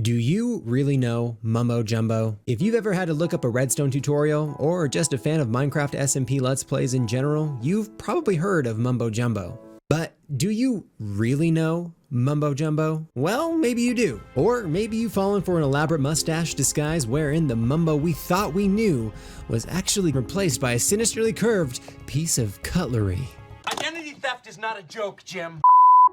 Do you really know Mumbo Jumbo? If you've ever had to look up a Redstone tutorial, or just a fan of Minecraft SMP Let's Plays in general, you've probably heard of Mumbo Jumbo. But do you really know Mumbo Jumbo? Well, maybe you do. Or maybe you've fallen for an elaborate mustache disguise wherein the Mumbo we thought we knew was actually replaced by a sinisterly curved piece of cutlery. Identity theft is not a joke, Jim.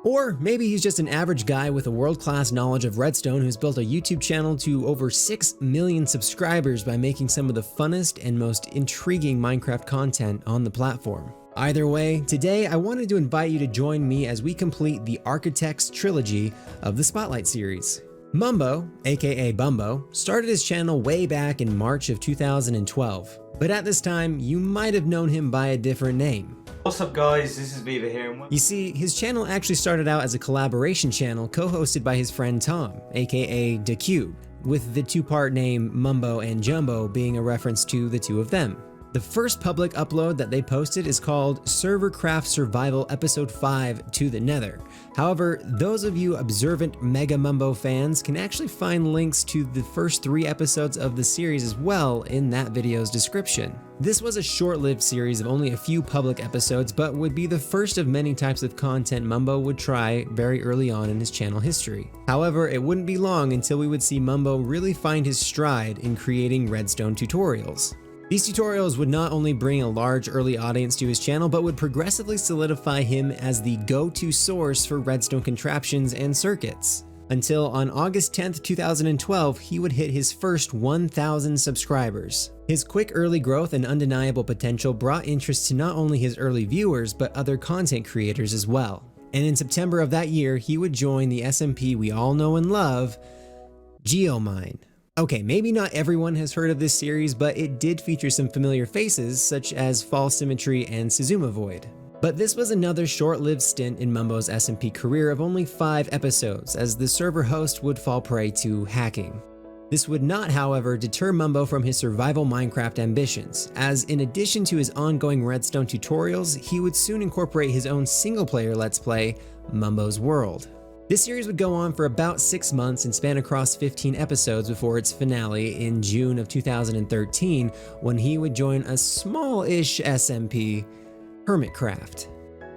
Or maybe he's just an average guy with a world-class knowledge of Redstone who's built a YouTube channel to over 6 million subscribers by making some of the funnest and most intriguing Minecraft content on the platform. Either way, today I wanted to invite you to join me as we complete the Architects trilogy of the Spotlight series. Mumbo, aka Bumbo, started his channel way back in March of 2012, but at this time you might have known him by a different name. What's up guys, this is Beaver here. You see, his channel actually started out as a collaboration channel co-hosted by his friend Tom, aka DaCube, with the two-part name Mumbo and Jumbo being a reference to the two of them. The first public upload that they posted is called SERVERCRAFT Survival Episode 5 to the Nether. However, those of you observant Mega Mumbo fans can actually find links to the first 3 episodes of the series as well in that video's description. This was a short-lived series of only a few public episodes, but would be the first of many types of content Mumbo would try very early on in his channel history. However, it wouldn't be long until we would see Mumbo really find his stride in creating Redstone tutorials. These tutorials would not only bring a large early audience to his channel, but would progressively solidify him as the go-to source for Redstone contraptions and circuits. Until on August 10th, 2012, he would hit his first 1,000 subscribers. His quick early growth and undeniable potential brought interest to not only his early viewers, but other content creators as well. And in September of that year, he would join the SMP we all know and love, Geomine. Okay, maybe not everyone has heard of this series, but it did feature some familiar faces such as Fall Symmetry and Suzuma Void. But this was another short-lived stint in Mumbo's SMP career of only 5 episodes, as the server host would fall prey to hacking. This would not, however, deter Mumbo from his survival Minecraft ambitions, as in addition to his ongoing Redstone tutorials, he would soon incorporate his own single-player Let's Play, Mumbo's World. This series would go on for about 6 months and span across 15 episodes before its finale in June of 2013, when he would join a small-ish SMP, HermitCraft.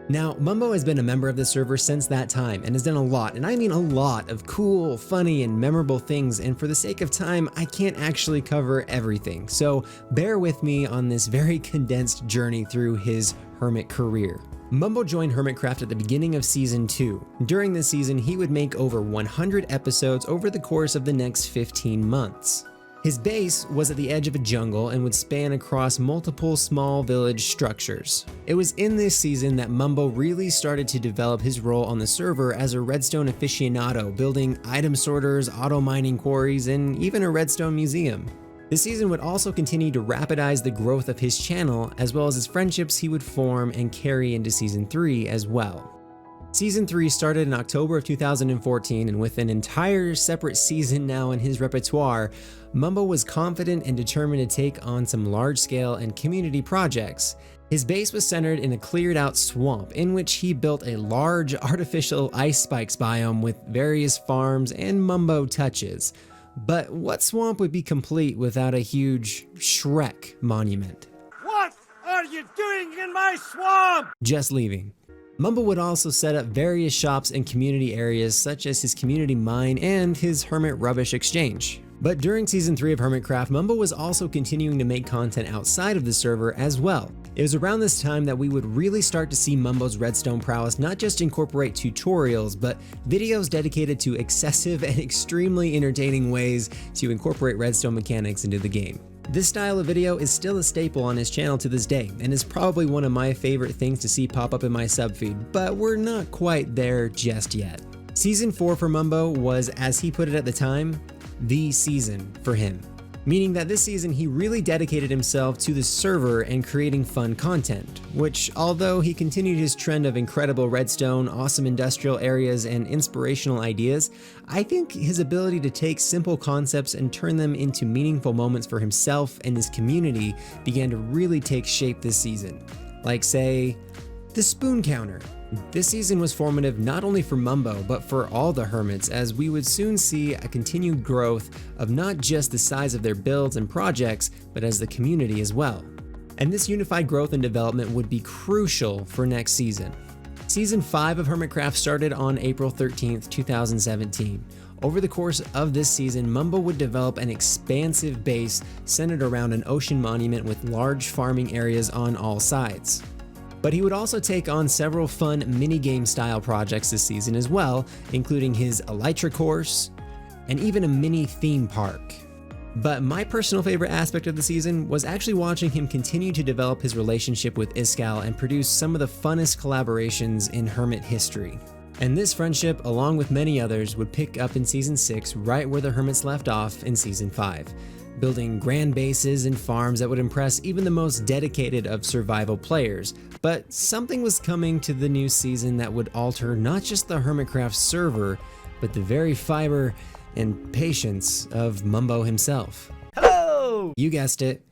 Now, Mumbo has been a member of the server since that time and has done a lot, and I mean a lot, of cool, funny, and memorable things, and for the sake of time, I can't actually cover everything, so bear with me on this very condensed journey through his Hermit career. Mumbo joined HermitCraft at the beginning of Season 2. During this season, he would make over 100 episodes over the course of the next 15 months. His base was at the edge of a jungle and would span across multiple small village structures. It was in this season that Mumbo really started to develop his role on the server as a Redstone aficionado, building item sorters, auto mining quarries, and even a Redstone museum. This season would also continue to rapidize the growth of his channel, as well as his friendships he would form and carry into Season 3 as well. Season 3 started in October of 2014, and with an entire separate season now in his repertoire, Mumbo was confident and determined to take on some large-scale and community projects. His base was centered in a cleared-out swamp in which he built a large artificial ice spikes biome with various farms and Mumbo touches. But what swamp would be complete without a huge Shrek monument? What are you doing in my swamp? Just leaving. Mumbo would also set up various shops and community areas such as his community mine and his Hermit Rubbish Exchange. But during Season 3 of HermitCraft, Mumbo was also continuing to make content outside of the server as well. It was around this time that we would really start to see Mumbo's Redstone prowess not just incorporate tutorials, but videos dedicated to excessive and extremely entertaining ways to incorporate Redstone mechanics into the game. This style of video is still a staple on his channel to this day, and is probably one of my favorite things to see pop up in my subfeed, but we're not quite there just yet. Season 4 for Mumbo was, as he put it at the time, the season for him. Meaning that this season he really dedicated himself to the server and creating fun content, which, although he continued his trend of incredible redstone, awesome industrial areas, and inspirational ideas, I think his ability to take simple concepts and turn them into meaningful moments for himself and his community began to really take shape this season. Like, say, the spoon counter. This season was formative not only for Mumbo, but for all the hermits, as we would soon see a continued growth of not just the size of their builds and projects, but as the community as well. And this unified growth and development would be crucial for next season. Season 5 of HermitCraft started on April 13th, 2017. Over the course of this season, Mumbo would develop an expansive base centered around an ocean monument with large farming areas on all sides. But he would also take on several fun minigame style projects this season as well, including his Elytra course and even a mini theme park. But my personal favorite aspect of the season was actually watching him continue to develop his relationship with Iskall and produce some of the funnest collaborations in Hermit history. And this friendship, along with many others, would pick up in Season 6 right where the Hermits left off in Season 5, building grand bases and farms that would impress even the most dedicated of survival players. But something was coming to the new season that would alter not just the HermitCraft server, but the very fiber and patience of Mumbo himself. Hello! You guessed it,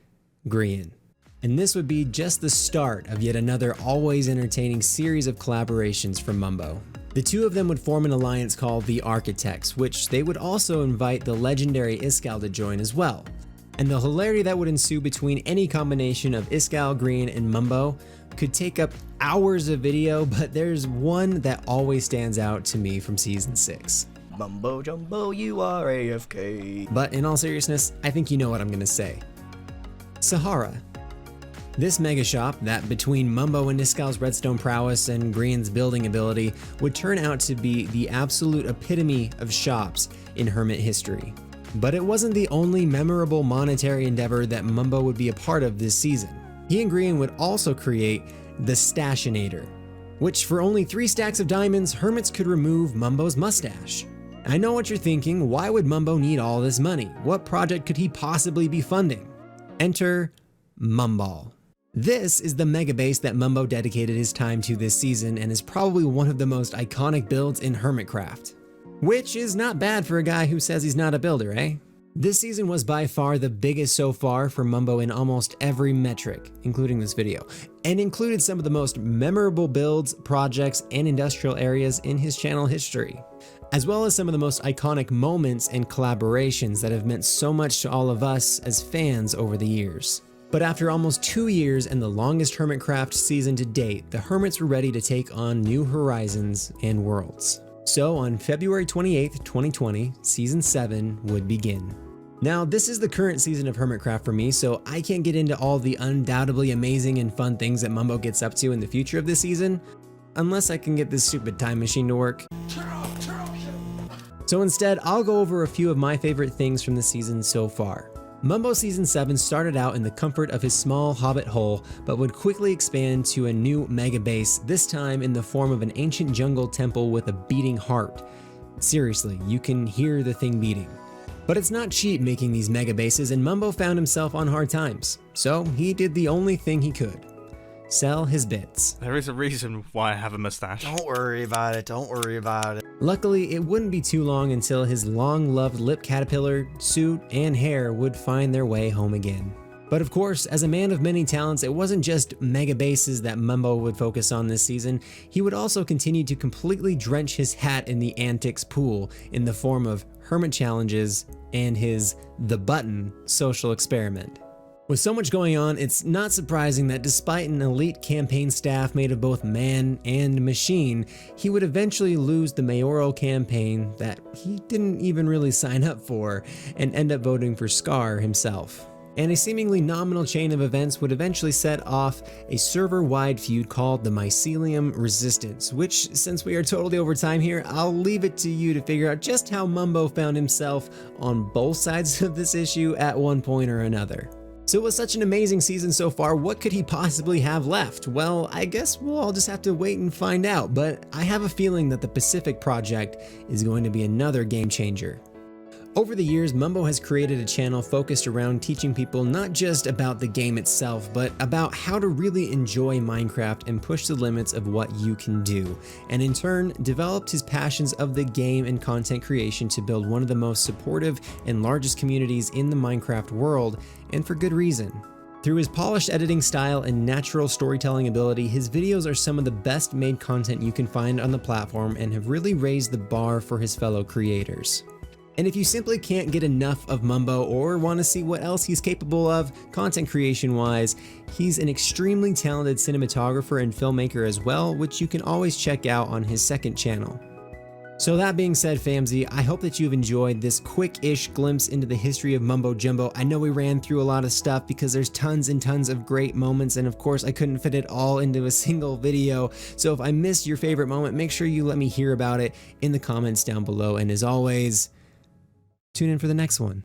Grian. And this would be just the start of yet another always entertaining series of collaborations from Mumbo. The two of them would form an alliance called the Architects, which they would also invite the legendary Iskall to join as well. And the hilarity that would ensue between any combination of Iskall, Grian, and Mumbo could take up hours of video, but there's one that always stands out to me from Season 6. Mumbo Jumbo, you are AFK. But in all seriousness, I think you know what I'm gonna say. Sahara. This mega shop that, between Mumbo and Iskall's redstone prowess and Grian's building ability, would turn out to be the absolute epitome of shops in Hermit history. But it wasn't the only memorable monetary endeavor that Mumbo would be a part of this season. He and Grian would also create the STASHINATOR, which for only 3 stacks of diamonds, Hermits could remove Mumbo's mustache. I know what you're thinking, why would Mumbo need all this money? What project could he possibly be funding? Enter MUMBALL. This is the mega base that Mumbo dedicated his time to this season and is probably one of the most iconic builds in HermitCraft. Which is not bad for a guy who says he's not a builder, eh? This season was by far the biggest so far for Mumbo in almost every metric, including this video, and included some of the most memorable builds, projects, and industrial areas in his channel history, as well as some of the most iconic moments and collaborations that have meant so much to all of us as fans over the years. But after almost 2 years and the longest HermitCraft season to date, the Hermits were ready to take on new horizons and worlds. So on February 28th, 2020, Season 7 would begin. Now, this is the current season of HermitCraft for me, so I can't get into all the undoubtedly amazing and fun things that Mumbo gets up to in the future of this season, unless I can get this stupid time machine to work. So instead, I'll go over a few of my favorite things from the season so far. Mumbo Season 7 started out in the comfort of his small hobbit hole, but would quickly expand to a new mega base, this time in the form of an ancient jungle temple with a beating heart. Seriously, you can hear the thing beating. But it's not cheap making these mega bases, and Mumbo found himself on hard times. So he did the only thing he could. Sell his bits. There is a reason why I have a mustache. Don't worry about it, don't worry about it. Luckily, it wouldn't be too long until his long-loved lip caterpillar, suit, and hair would find their way home again. But of course, as a man of many talents, it wasn't just mega bases that Mumbo would focus on this season. He would also continue to completely drench his hat in the antics pool in the form of Hermit challenges and his The Button social experiment. With so much going on, it's not surprising that despite an elite campaign staff made of both man and machine, he would eventually lose the mayoral campaign that he didn't even really sign up for and end up voting for Scar himself. And a seemingly nominal chain of events would eventually set off a server-wide feud called the Mycelium Resistance, which, since we are totally over time here, I'll leave it to you to figure out just how Mumbo found himself on both sides of this issue at one point or another. So with such an amazing season so far, what could he possibly have left? Well, I guess we'll all just have to wait and find out, but I have a feeling that the Pacific Project is going to be another game changer. Over the years, Mumbo has created a channel focused around teaching people not just about the game itself, but about how to really enjoy Minecraft and push the limits of what you can do, and in turn, developed his passions of the game and content creation to build one of the most supportive and largest communities in the Minecraft world, and for good reason. Through his polished editing style and natural storytelling ability, his videos are some of the best made content you can find on the platform and have really raised the bar for his fellow creators. And if you simply can't get enough of Mumbo or want to see what else he's capable of content creation wise, he's an extremely talented cinematographer and filmmaker as well, which you can always check out on his second channel. So that being said, famzy, I hope that you've enjoyed this quick-ish glimpse into the history of Mumbo Jumbo. I know we ran through a lot of stuff because there's tons and tons of great moments, and of course I couldn't fit it all into a single video. So if I missed your favorite moment, make sure you let me hear about it in the comments down below. And as always, tune in for the next one.